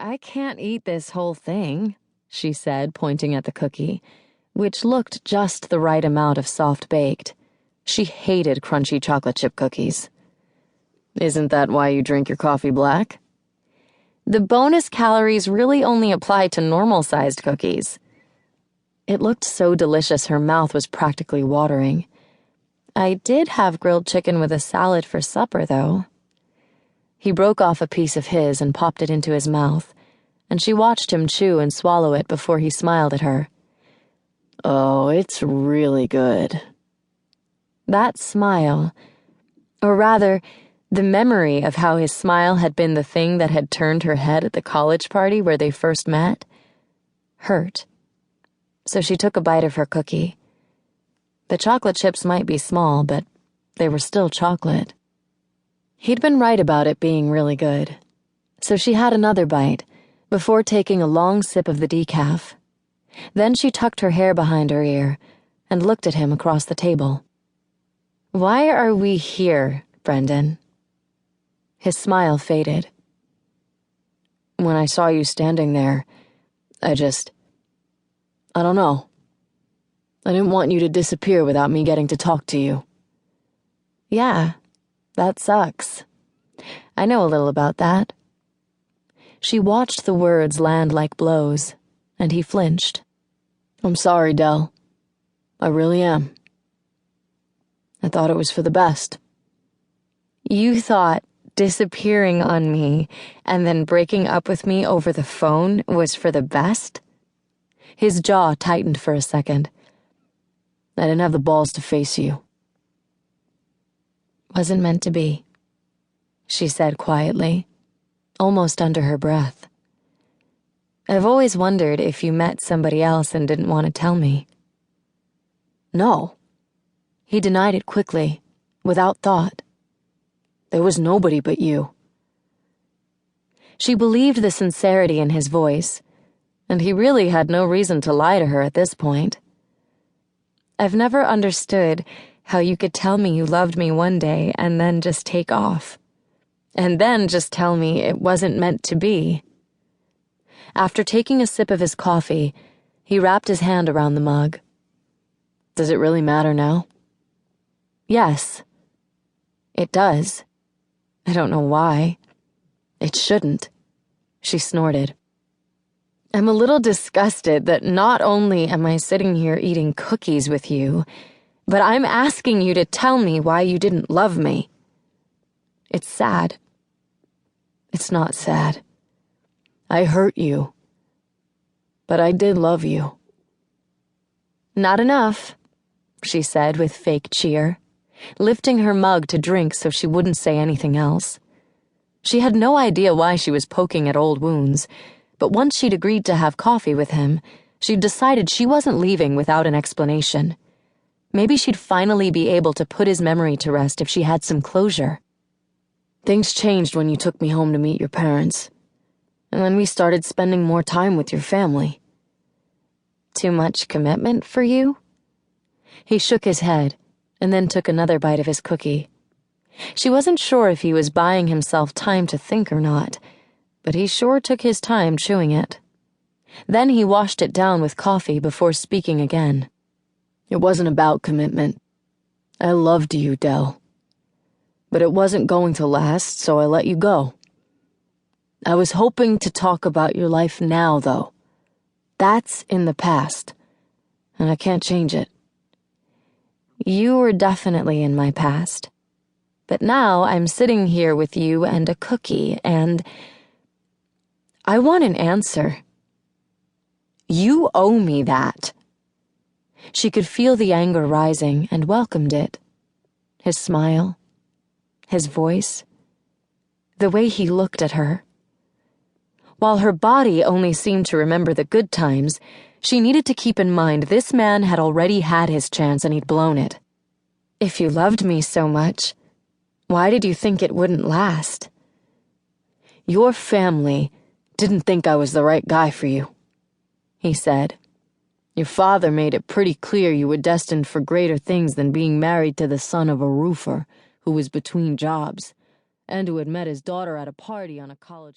I can't eat this whole thing, she said, pointing at the cookie, which looked just the right amount of soft-baked. She hated crunchy chocolate chip cookies. Isn't that why you drink your coffee black? The bonus calories really only apply to normal-sized cookies. It looked so delicious her mouth was practically watering. I did have grilled chicken with a salad for supper, though. He broke off a piece of his and popped it into his mouth, and she watched him chew and swallow it before he smiled at her. Oh, it's really good. That smile, or rather, the memory of how his smile had been the thing that had turned her head at the college party where they first met, hurt. So she took a bite of her cookie. The chocolate chips might be small, but they were still chocolate. He'd been right about it being really good. So she had another bite, before taking a long sip of the decaf. Then she tucked her hair behind her ear and looked at him across the table. Why are we here, Brendan? His smile faded. When I saw you standing there, I don't know. I didn't want you to disappear without me getting to talk to you. Yeah, that sucks. I know a little about that. She watched the words land like blows, and he flinched. I'm sorry, Del. I really am. I thought it was for the best. You thought disappearing on me and then breaking up with me over the phone was for the best? His jaw tightened for a second. I didn't have the balls to face you. Wasn't meant to be, she said quietly, almost under her breath. I've always wondered if you met somebody else and didn't want to tell me. No. He denied it quickly, without thought. There was nobody but you. She believed the sincerity in his voice, and he really had no reason to lie to her at this point. I've never understood how you could tell me you loved me one day and then just take off. And then just tell me it wasn't meant to be. After taking a sip of his coffee, he wrapped his hand around the mug. Does it really matter now? Yes. It does. I don't know why. It shouldn't. She snorted. I'm a little disgusted that not only am I sitting here eating cookies with you, but I'm asking you to tell me why you didn't love me. It's sad. It's not sad. I hurt you. But I did love you. Not enough, she said with fake cheer, lifting her mug to drink so she wouldn't say anything else. She had no idea why she was poking at old wounds, but once she'd agreed to have coffee with him, she'd decided she wasn't leaving without an explanation. Maybe she'd finally be able to put his memory to rest if she had some closure. Things changed when you took me home to meet your parents, and then we started spending more time with your family. Too much commitment for you? He shook his head, and then took another bite of his cookie. She wasn't sure if he was buying himself time to think or not, but he sure took his time chewing it. Then he washed it down with coffee before speaking again. It wasn't about commitment. I loved you, Del. But it wasn't going to last, so I let you go. I was hoping to talk about your life now, though. That's in the past, and I can't change it. You were definitely in my past. But now I'm sitting here with you and a cookie, and I want an answer. You owe me that. She could feel the anger rising and welcomed it. His smile, his voice, the way he looked at her. While her body only seemed to remember the good times, she needed to keep in mind this man had already had his chance and he'd blown it. If you loved me so much, why did you think it wouldn't last? Your family didn't think I was the right guy for you, he said. Your father made it pretty clear you were destined for greater things than being married to the son of a roofer who was between jobs, and who had met his daughter at a party on a college campus.